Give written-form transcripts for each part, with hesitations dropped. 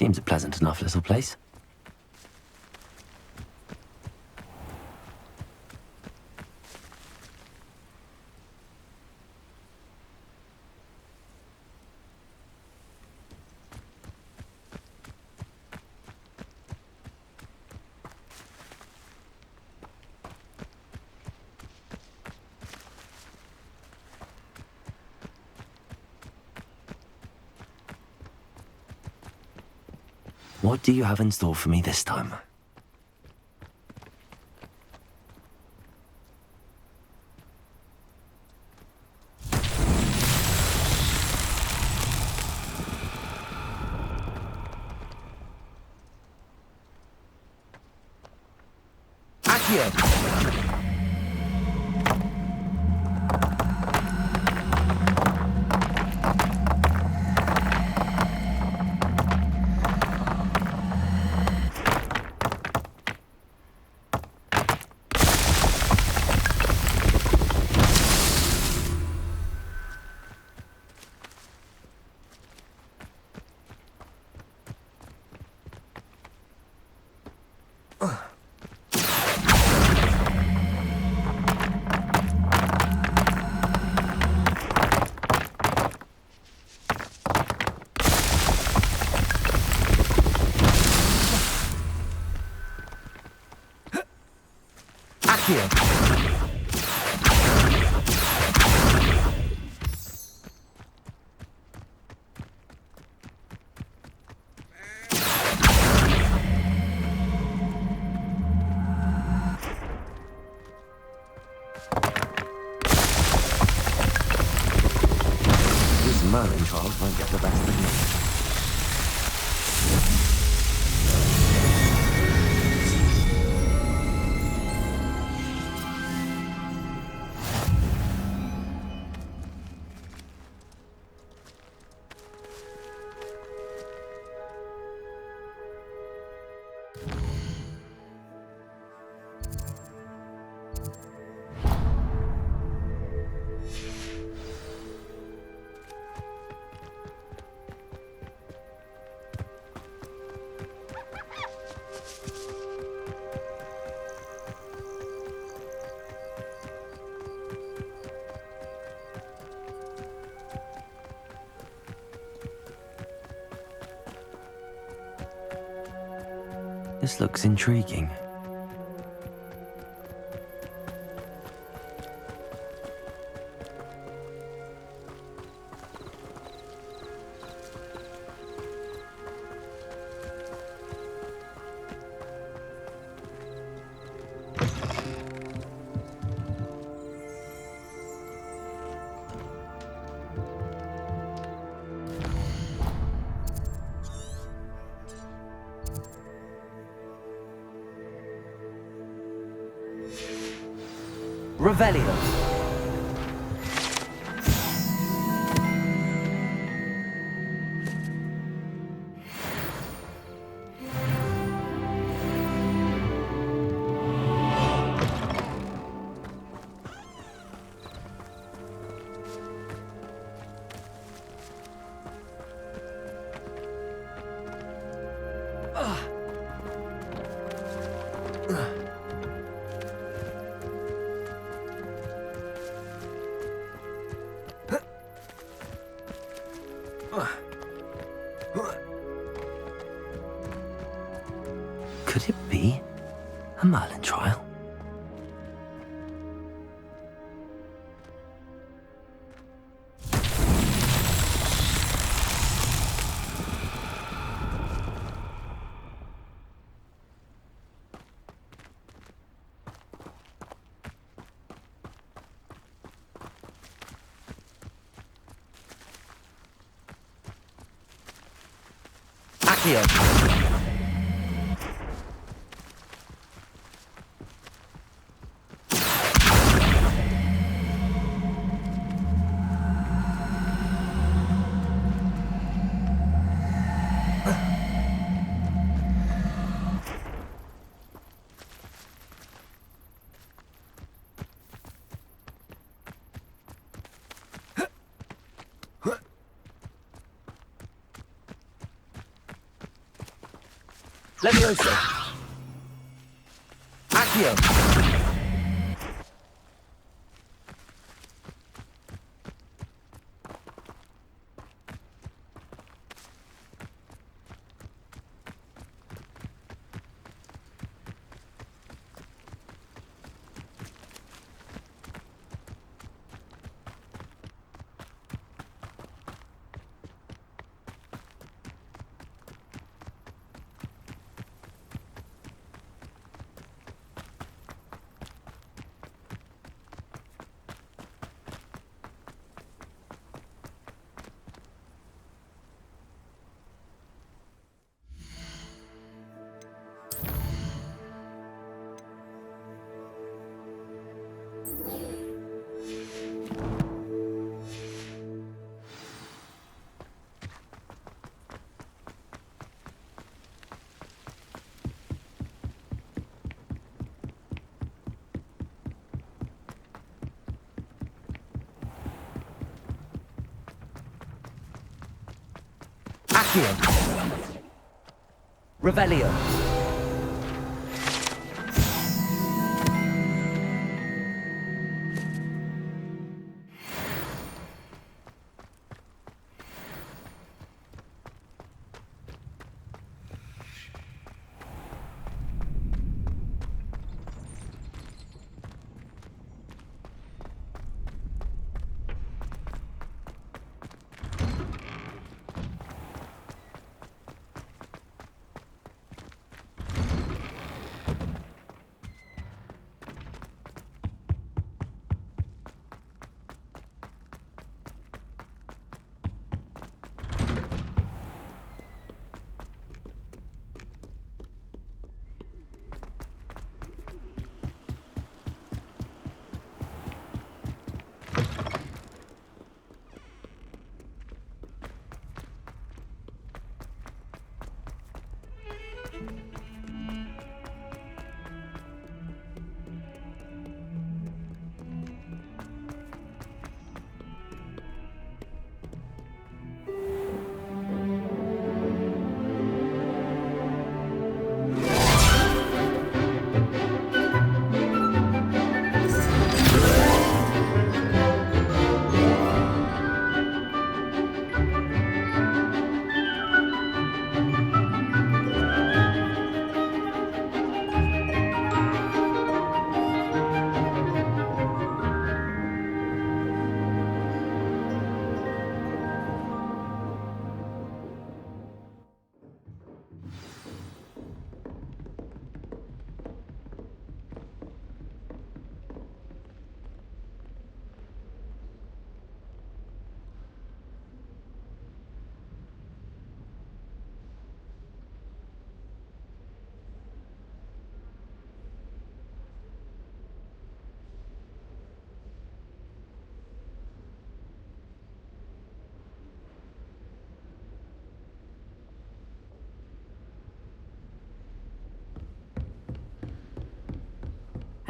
Seems a pleasant enough little place. What do you have in store for me this time? Accio! Accio! This Merlin child won't get the best of me. This looks intriguing. Revelio. Could it be a Merlin trial? Accio! Levioso. Accio. Accio. Revelio.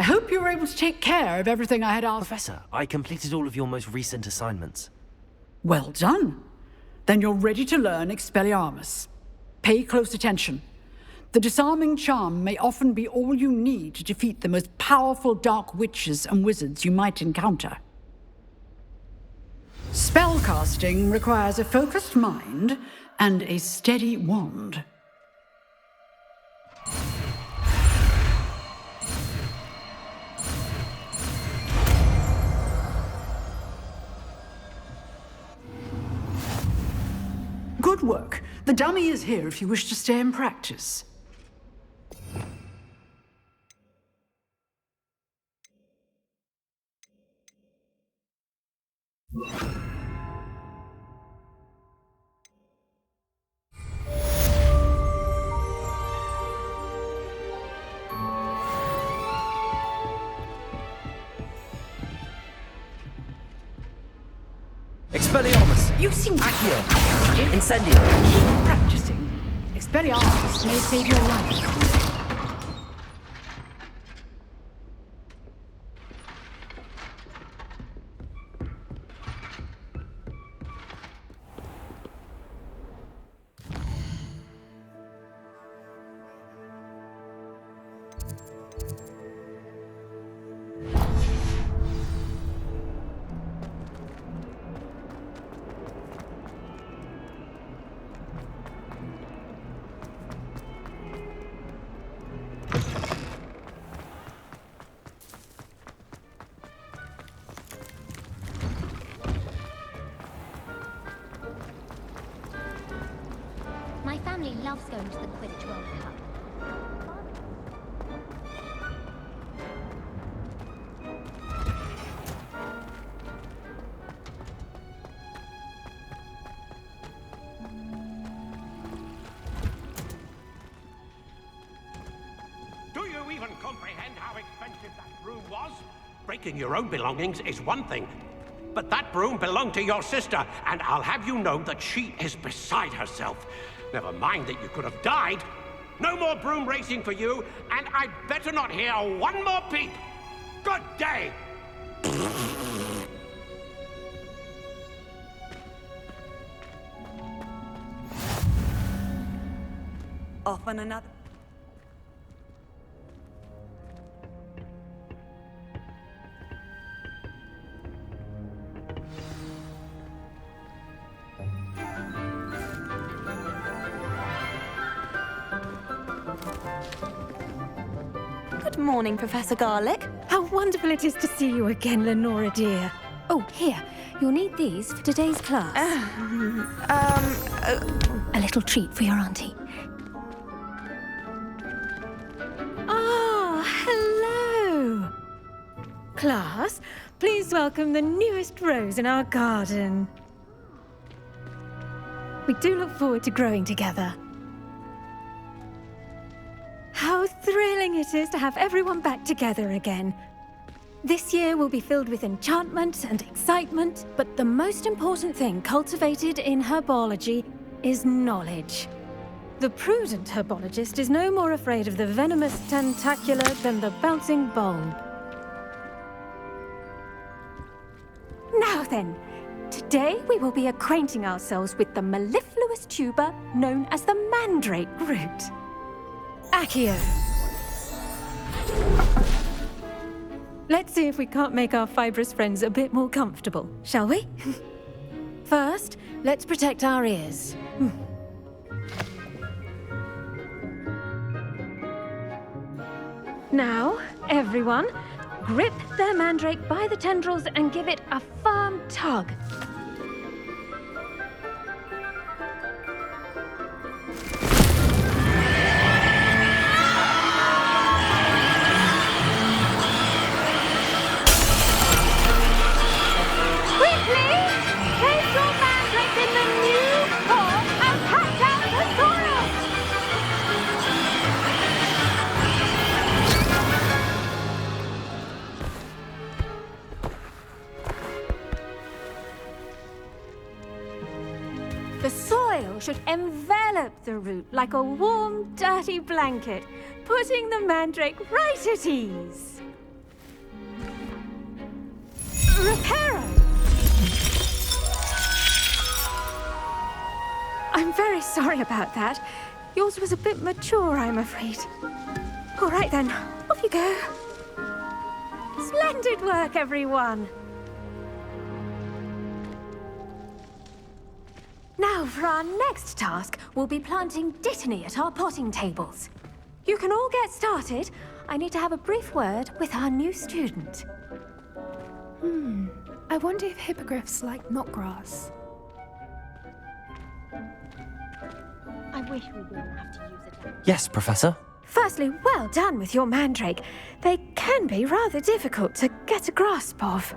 I hope you were able to take care of everything I had asked. Professor, I completed all of your most recent assignments. Well done. Then you're ready to learn Expelliarmus. Pay close attention. The disarming charm may often be all you need to defeat the most powerful dark witches and wizards you might encounter. Spellcasting requires a focused mind and a steady wand. Good work. The dummy is here if you wish to stay and practice. Expelliarmus! You seem Accio! Incendio! Keep practicing. Expelliarmus may save your life. family loves going to the Quidditch World Cup. Do you even comprehend how expensive that broom was? Breaking your own belongings is one thing, but that broom belonged to your sister, and I'll have you know that she is beside herself. Never mind that you could have died. No more broom racing for you, and I'd better not hear one more peep. Good day! Off on another. Good morning, Professor Garlick. How wonderful it is to see you again, Lenora dear. Oh, here. You'll need these for today's class. A little treat for your auntie. Ah, hello. Class, please welcome the newest rose in our garden. We do look forward to growing together. How thrilling it is to have everyone back together again. This year will be filled with enchantment and excitement, but the most important thing cultivated in herbology is knowledge. The prudent herbologist is no more afraid of the venomous tentacula than the bouncing bulb. Now then, today we will be acquainting ourselves with the mellifluous tuber known as the mandrake root. Accio. Let's see if we can't make our fibrous friends a bit more comfortable, shall we? First, let's protect our ears. Now, everyone, grip their mandrake by the tendrils and give it a firm tug. The soil should envelop the root like a warm, dirty blanket, putting the mandrake right at ease. Reparo! I'm very sorry about that. Yours was a bit mature, I'm afraid. All right then, off you go. Splendid work, everyone. Now, for our next task, we'll be planting dittany at our potting tables. You can all get started. I need to have a brief word with our new student. I wonder if hippogriffs like knotgrass. I wish we wouldn't have to use it. Yes, Professor. Firstly, well done with your mandrake. They can be rather difficult to get a grasp of.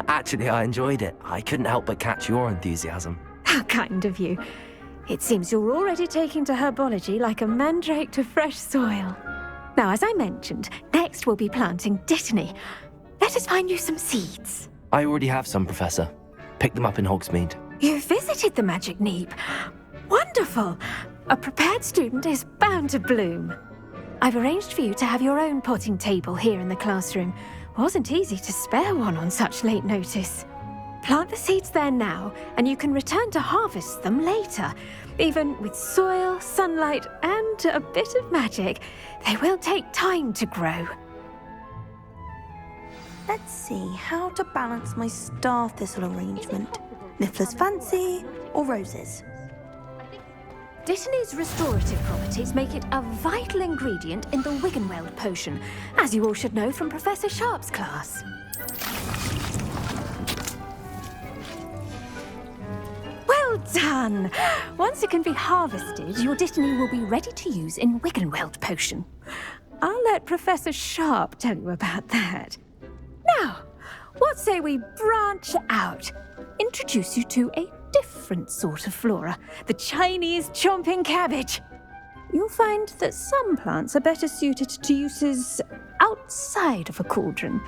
Actually, I enjoyed it. I couldn't help but catch your enthusiasm. How kind of you. It seems you're already taking to herbology like a mandrake to fresh soil. Now, as I mentioned, next we'll be planting dittany. Let us find you some seeds. I already have some, Professor. Picked them up in Hogsmeade. You visited the Magic Neep. Wonderful. A prepared student is bound to bloom. I've arranged for you to have your own potting table here in the classroom. Wasn't easy to spare one on such late notice. Plant the seeds there now, and you can return to harvest them later. Even with soil, sunlight, and a bit of magic, they will take time to grow. Let's see how to balance my star thistle arrangement. Niffler's fancy or roses? Dittany's restorative properties make it a vital ingredient in the Wiggenweld potion, as you all should know from Professor Sharp's class. Well done! Once it can be harvested, your Dittany will be ready to use in Wiggenweld potion. I'll let Professor Sharp tell you about that. Now, what say we branch out? Introduce you to a different sort of flora, the Chinese chomping cabbage. You'll find that some plants are better suited to uses outside of a cauldron.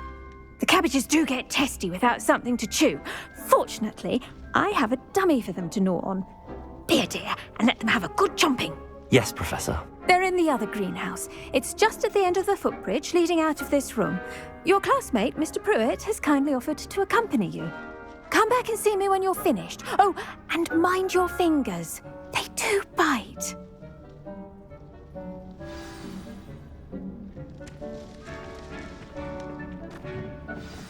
The cabbages do get testy without something to chew. Fortunately, I have a dummy for them to gnaw on. Be a dear and let them have a good chomping. Yes, Professor. They're in the other greenhouse. It's just at the end of the footbridge leading out of this room. Your classmate, Mr. Pruitt, has kindly offered to accompany you. Come back and see me when you're finished. Oh, and mind your fingers. They do bite.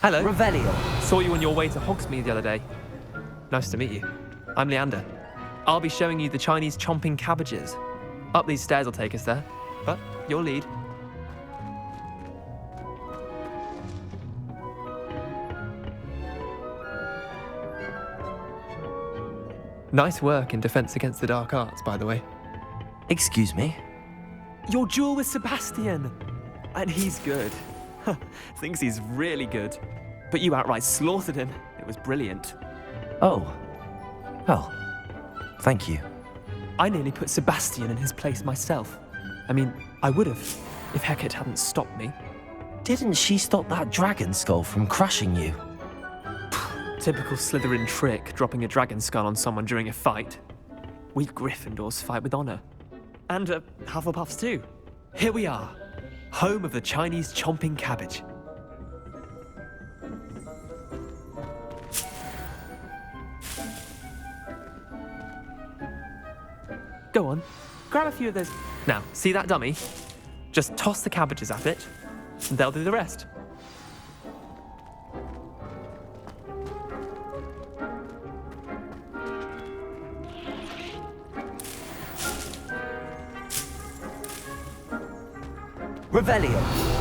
Hello. Revelio. Saw you on your way to Hogsmeade the other day. Nice to meet you. I'm Leander. I'll be showing you the Chinese chomping cabbages. Up these stairs will take us there, but you'll lead. Nice work in Defense Against the Dark Arts, by the way. Excuse me? Your duel with Sebastian! And he's good. Thinks he's really good. But you outright slaughtered him. It was brilliant. Oh. Well, thank you. I nearly put Sebastian in his place myself. I mean, I would have, if Hecate hadn't stopped me. Didn't she stop that dragon skull from crushing you? Typical Slytherin trick, dropping a dragon skull on someone during a fight. We Gryffindors fight with honor. And Hufflepuffs too. Here we are, home of the Chinese chomping cabbage. Go on, grab a few of those. Now, see that dummy? Just toss the cabbages at it, and they'll do the rest. Revelio.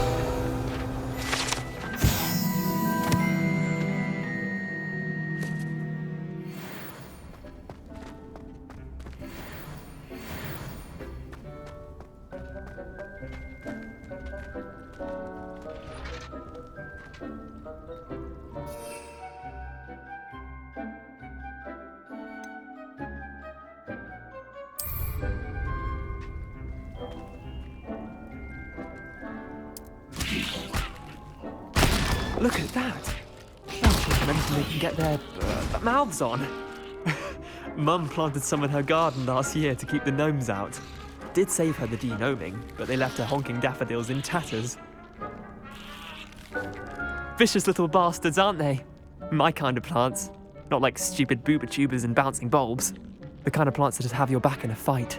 Look at that! Oh, anything they can get their mouths on. Mum planted some in her garden last year to keep the gnomes out. Did save her the de-gnoming, but they left her honking daffodils in tatters. Vicious little bastards, aren't they? My kind of plants. Not like stupid booba tubers and bouncing bulbs. The kind of plants that just have your back in a fight.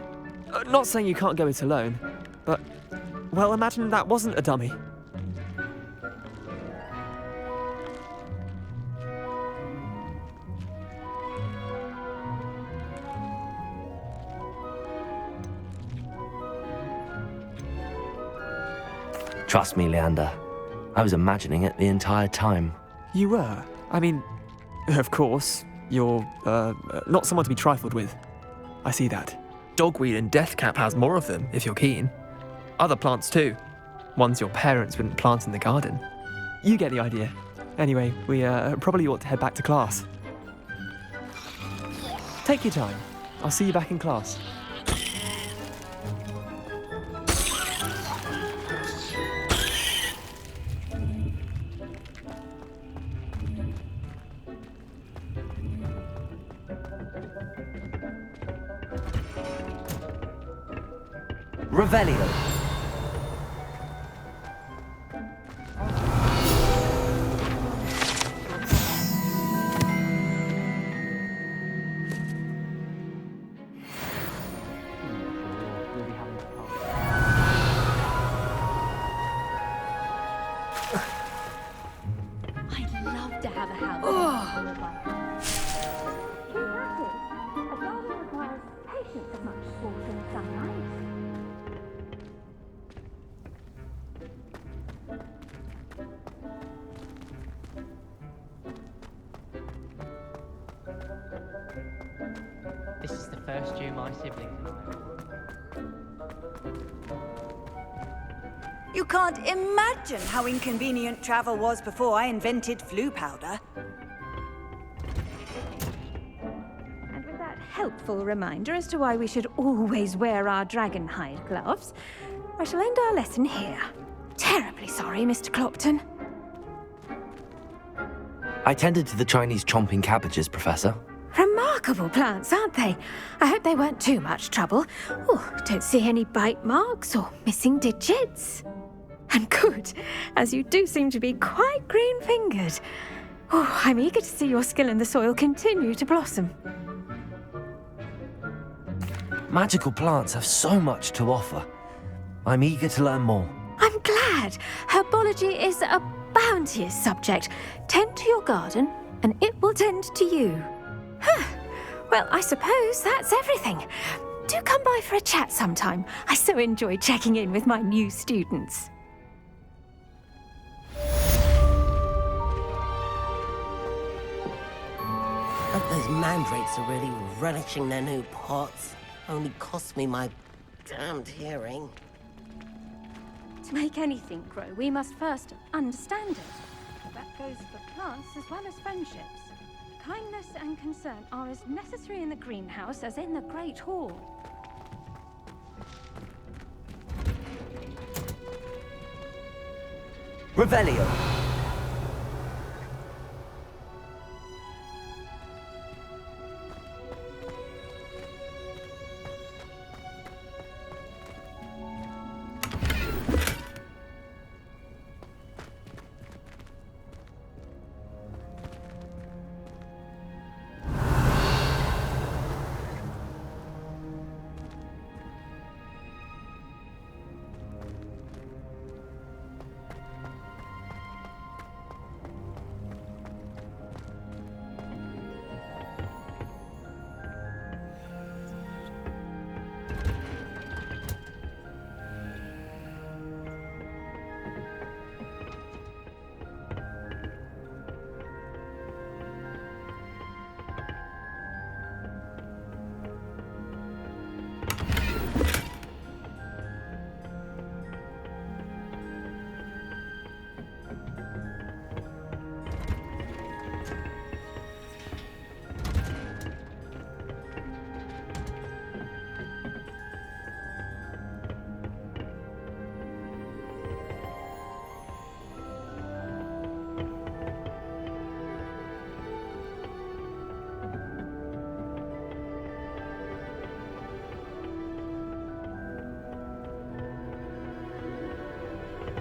Not saying you can't go it alone, but, well, imagine that wasn't a dummy. Trust me, Leander. I was imagining it the entire time. You were? I mean, of course, you're, not someone to be trifled with. I see that. Dogweed and deathcap has more of them, if you're keen. Other plants too. Ones your parents wouldn't plant in the garden. You get the idea. Anyway, we probably ought to head back to class. Take your time. I'll see you back in class. Revelio. I'd love to have a house. A garden requires patience as much as water and sunlight. first year my siblings and I. You can't imagine how inconvenient travel was before I invented flu powder. And with that helpful reminder as to why we should always wear our dragon hide gloves, I shall end our lesson here. Terribly sorry, Mr. Clopton. I tended to the Chinese chomping cabbages, Professor. Remarkable plants, aren't they? I hope they weren't too much trouble. Oh, don't see any bite marks or missing digits. And good, as you do seem to be quite green-fingered. Oh, I'm eager to see your skill in the soil continue to blossom. Magical plants have so much to offer. I'm eager to learn more. I'm glad. Herbology is a bounteous subject. Tend to your garden, and it will tend to you. Well, I suppose that's everything. Do come by for a chat sometime. I so enjoy checking in with my new students. Those mandrakes are really relishing their new pots. Only cost me my damned hearing. To make anything grow, we must first understand it. That goes for plants as well as friendships. Kindness and concern are as necessary in the greenhouse as in the Great Hall. Revelio.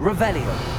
Revelio.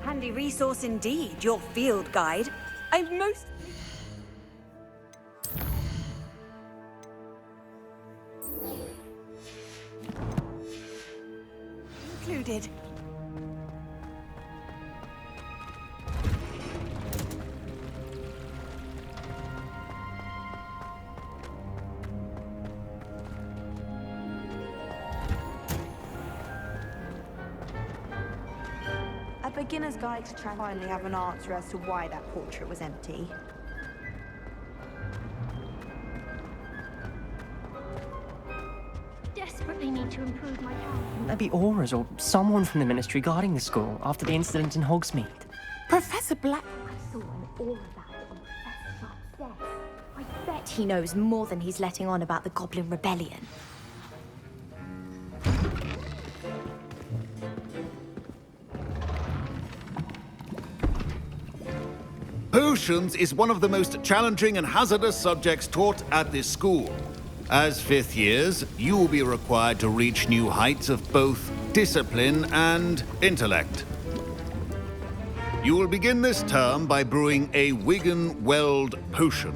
Handy resource indeed, your field guide. I'm most... included. A beginner's guide to try and finally have an answer as to why that portrait was empty. Desperately need to improve my charm. Wouldn't there be auras or someone from the ministry guarding the school after the incident in Hogsmeade? Professor Black... I saw an aura about it on Professor Sharp's desk. I bet he knows more than he's letting on about the Goblin Rebellion. Potions is one of the most challenging and hazardous subjects taught at this school. As fifth years, you will be required to reach new heights of both discipline and intellect. You will begin this term by brewing a Wigan-Weld potion.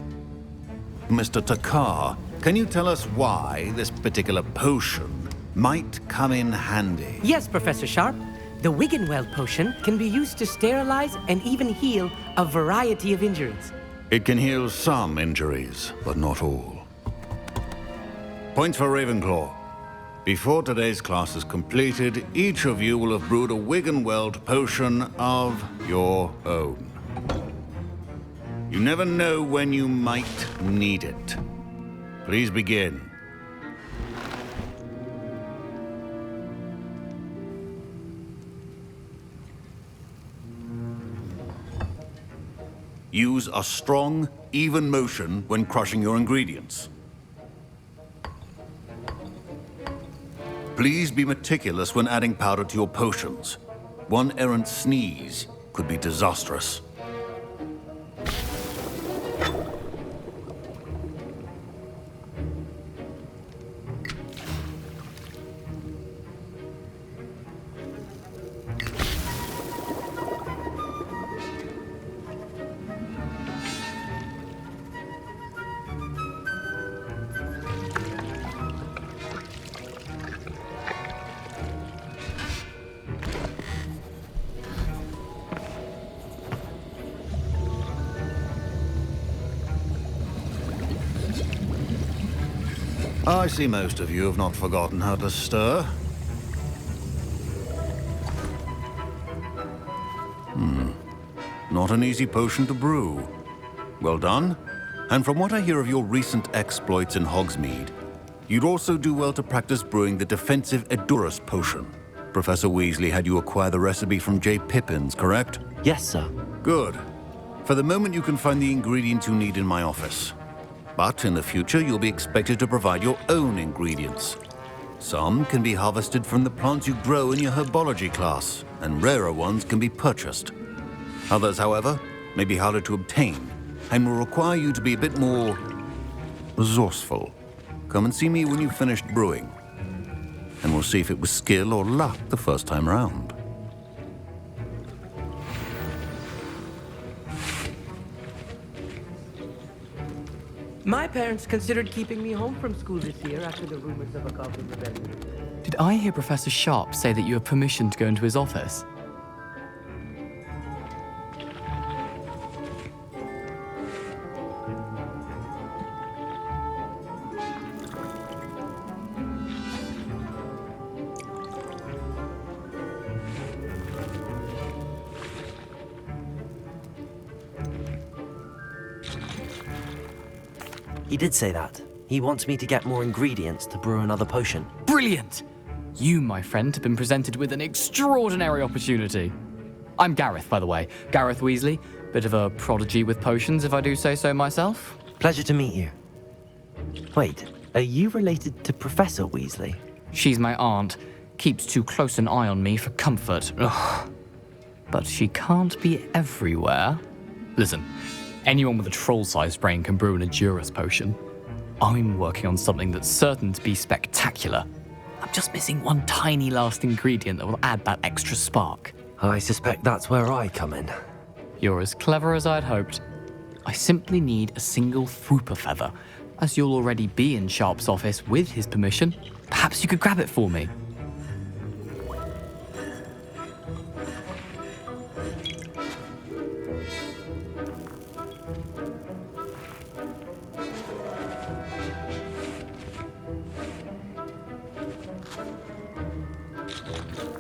Mr. Takar, can you tell us why this particular potion might come in handy? Yes, Professor Sharp. The Wiggenweld potion can be used to sterilize and even heal a variety of injuries. It can heal some injuries, but not all. Points for Ravenclaw. Before today's class is completed, each of you will have brewed a Wiggenweld potion of your own. You never know when you might need it. Please begin. Use a strong, even motion when crushing your ingredients. Please be meticulous when adding powder to your potions. One errant sneeze could be disastrous. I see most of you have not forgotten how to stir. Not an easy potion to brew. Well done. And from what I hear of your recent exploits in Hogsmeade, you'd also do well to practice brewing the defensive Edurus potion. Professor Weasley had you acquire the recipe from J. Pippins, correct? Yes, sir. Good. For the moment, you can find the ingredients you need in my office. But in the future, you'll be expected to provide your own ingredients. Some can be harvested from the plants you grow in your herbology class, and rarer ones can be purchased. Others, however, may be harder to obtain, and will require you to be a bit more resourceful. Come and see me when you've finished brewing, and we'll see if it was skill or luck the first time round. My parents considered keeping me home from school this year after the rumors of a Goblin Rebellion. Did I hear Professor Sharp say that you have permission to go into his office? He did say that. He wants me to get more ingredients to brew another potion. Brilliant! You, my friend, have been presented with an extraordinary opportunity. I'm Gareth, by the way. Gareth Weasley. Bit of a prodigy with potions, if I do say so myself. Pleasure to meet you. Wait, are you related to Professor Weasley? She's my aunt. Keeps too close an eye on me for comfort. Ugh. But she can't be everywhere. Listen, anyone with a troll-sized brain can brew an Edurus potion. I'm working on something that's certain to be spectacular. I'm just missing one tiny last ingredient that will add that extra spark. I suspect that's where I come in. You're as clever as I'd hoped. I simply need a single Fwooper feather. As you'll already be in Sharp's office with his permission, perhaps you could grab it for me.